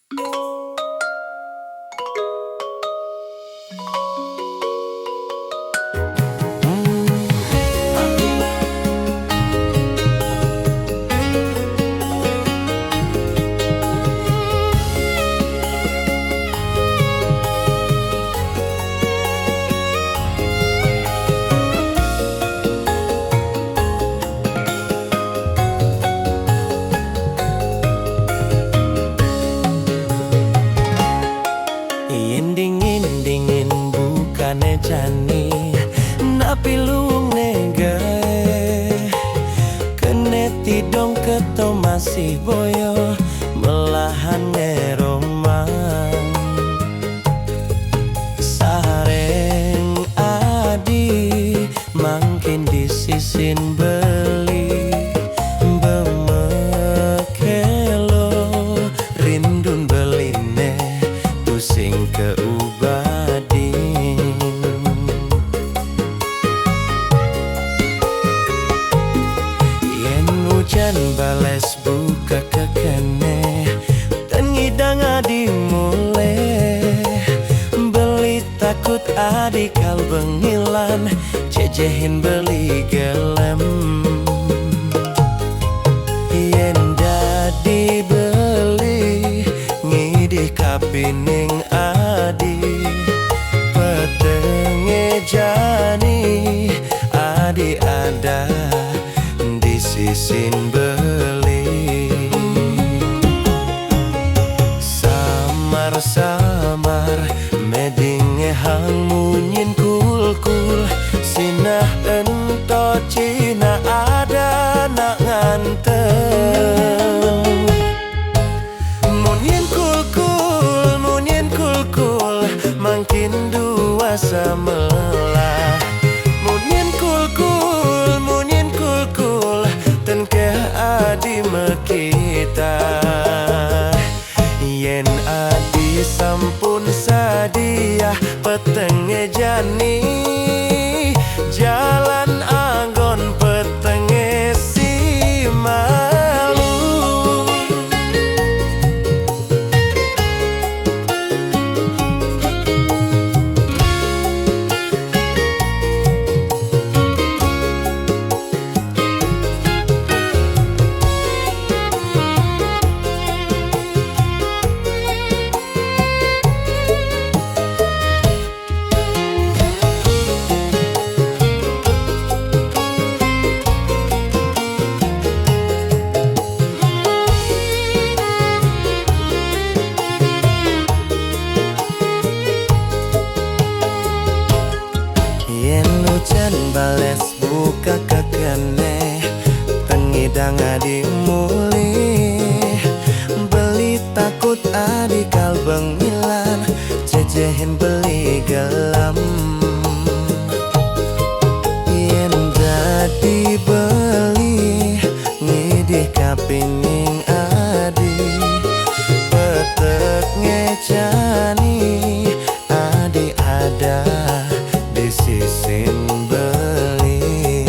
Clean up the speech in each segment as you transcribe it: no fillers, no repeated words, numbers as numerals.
Yen dingin-dingin bukane jani napi luwung negae kene tidong keto masih boyo melahan ngeromang sareng adi mangkin disisin beli bemekelo rindun beline sing keubadin yen hujan bales buka kekene dan ngidang adi mulai beli takut adi kal bengilan jejehin beli gelem yen dadi beli ngidih kapining adi petenge jani adi ada di sisin beli samar-samar medinge hang munyin kul-kul sinah ento cina ada nak ngantem mangkin dua semelah munyin kul-kul ten ke adi mekita yen adi sampun sadia petenge jani jalan anggon petenge si malu hujan bales buka kekene tengidang adi muli beli takut adi kal bengilan jejehin beli gelam yen dadi beli ngidih kapining adi petek ngejani adi ada di sisin beli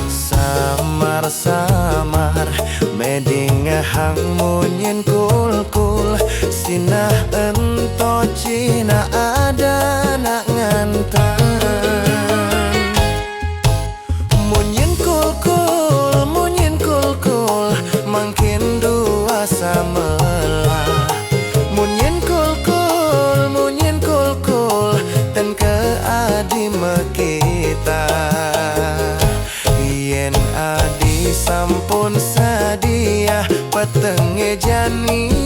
samar-samar meding hang munyin kul-kul sinah ento cina ada nak ngantan munyin kul-kul mangkin dua samelah munyin kul-kul ten ke adi mekita yen adi sampun sadia petenge jani